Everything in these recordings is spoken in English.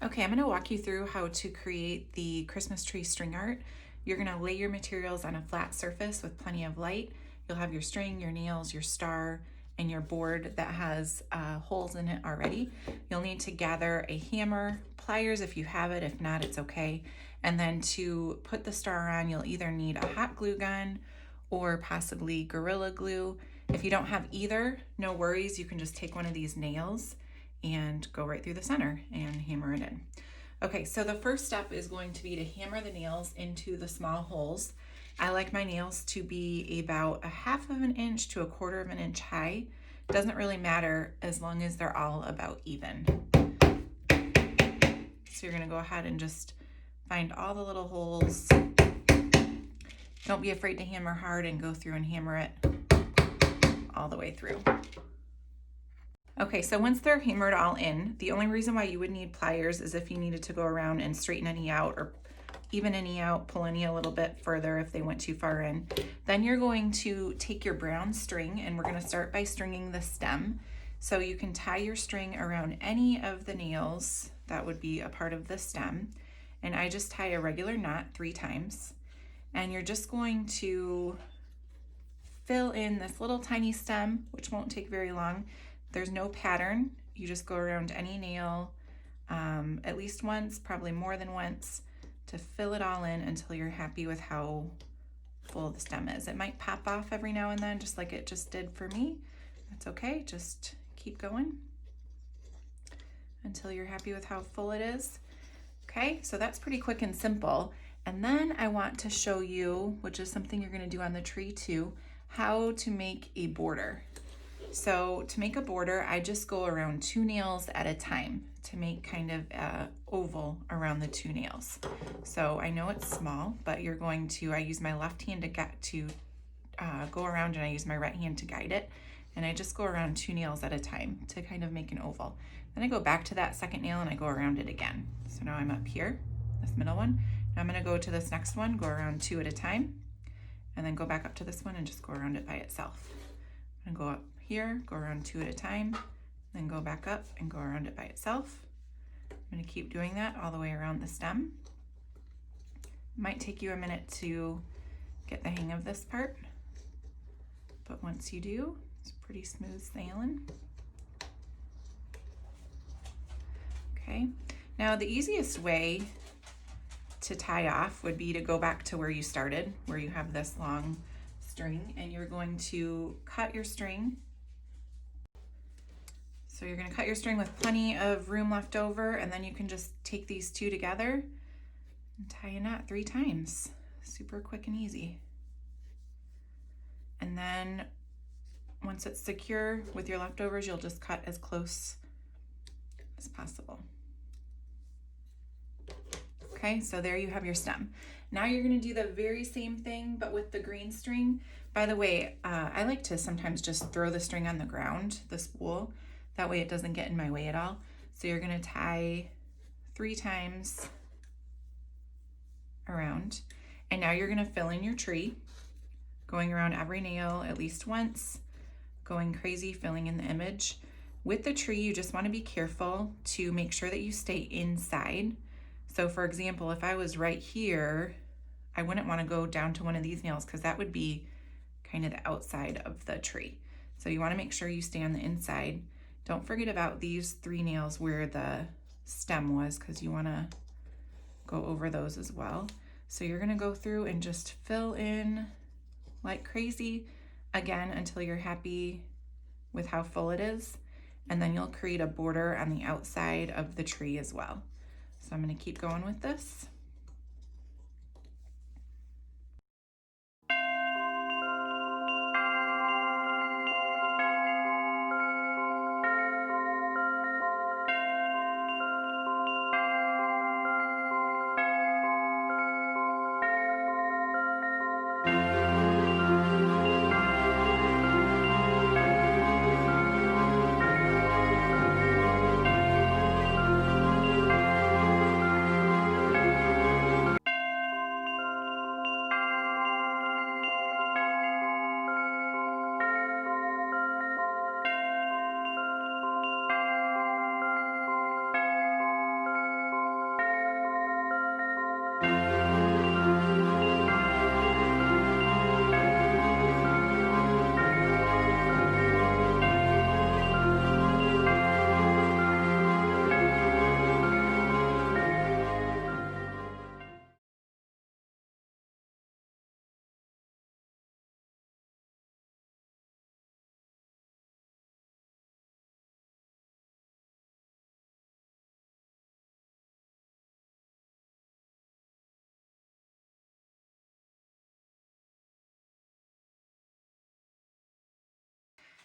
Okay, I'm going to walk you through how to create the Christmas tree string art. You're going to lay your materials on a flat surface with plenty of light. You'll have your string, your nails, your star, and your board that has holes in it already. You'll need to gather a hammer, pliers if you have it, if not, it's okay. And then to put the star on, you'll either need a hot glue gun or possibly Gorilla Glue. If you don't have either, no worries, you can just take one of these nails and go right through the center and hammer it in. Okay, so the first step is going to be to hammer the nails into the small holes. I like my nails to be about 1/2 of an inch to 1/4 of an inch high. Doesn't really matter as long as they're all about even. So you're gonna go ahead and just find all the little holes. Don't be afraid to hammer hard and go through and hammer it all the way through. Okay, so once they're hammered all in, the only reason why you would need pliers is if you needed to go around and straighten any out or even any out, pull any a little bit further if they went too far in. Then you're going to take your brown string and we're going to start by stringing the stem. So you can tie your string around any of the nails that would be a part of the stem. And I just tie a regular knot 3 times. And you're just going to fill in this little tiny stem, which won't take very long. There's no pattern. You just go around any nail at least once, probably more than once, to fill it all in until you're happy with how full the stem is. It might pop off every now and then, just like it just did for me. That's okay, just keep going until you're happy with how full it is. Okay, so that's pretty quick and simple. And then I want to show you, which is something you're gonna do on the tree too, how to make a border. So to make a border, I just go around 2 nails at a time to make kind of a oval around the 2 nails. So I know it's small, but you're going to, I use my left hand to go around and I use my right hand to guide it. And I just go around 2 nails at a time to kind of make an oval. Then I go back to that second nail and I go around it again. So now I'm up here, this middle one. Now I'm gonna go to this next one, go around 2 at a time, and then go back up to this one and just go around it by itself. I'm gonna go up here, go around 2 at a time, then go back up and go around it by itself. I'm gonna keep doing that all the way around the stem. It might take you a minute to get the hang of this part, but once you do, it's pretty smooth sailing. Okay, now the easiest way to tie off would be to go back to where you started, where you have this long string, and you're going to cut your string. So you're going to cut your string with plenty of room left over, and then you can just take these 2 together and tie a knot 3 times. Super quick and easy. And then once it's secure with your leftovers, you'll just cut as close as possible. Okay, so there you have your stem. Now you're gonna do the very same thing, but with the green string. By the way, I like to sometimes just throw the string on the ground, the spool. That way it doesn't get in my way at all. So you're gonna tie 3 times around. And now you're gonna fill in your tree, going around every nail at least once, going crazy, filling in the image. With the tree, you just wanna be careful to make sure that you stay inside. So for example, if I was right here, I wouldn't want to go down to one of these nails because that would be kind of the outside of the tree. So you want to make sure you stay on the inside. Don't forget about these 3 nails where the stem was, because you want to go over those as well. So you're going to go through and just fill in like crazy again until you're happy with how full it is. And then you'll create a border on the outside of the tree as well. So I'm going to keep going with this.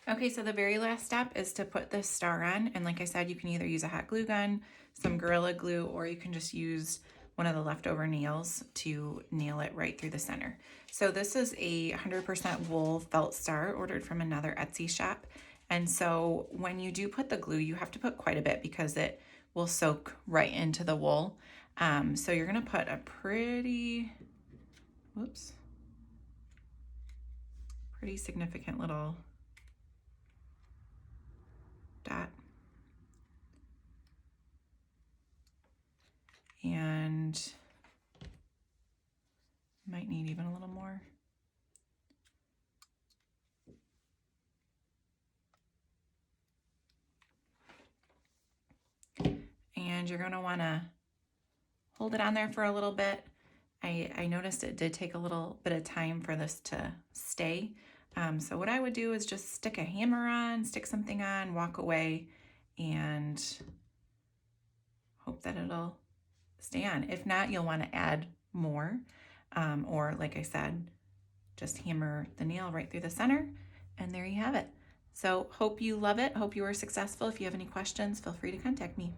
Okay, so the very last step is to put this star on. And like I said, you can either use a hot glue gun, some Gorilla Glue, or you can just use one of the leftover nails to nail it right through the center. So this is a 100% wool felt star ordered from another Etsy shop. And so when you do put the glue, you have to put quite a bit because it will soak right into the wool. So you're gonna put a pretty significant little dot. And might need even a little more. And you're gonna wanna hold it on there for a little bit. I noticed it did take a little bit of time for this to stay. So what I would do is just stick a hammer on, stick something on, walk away, and hope that it'll stay on. If not, you'll want to add more, or like I said, just hammer the nail right through the center, and there you have it. So hope you love it. Hope you were successful. If you have any questions, feel free to contact me.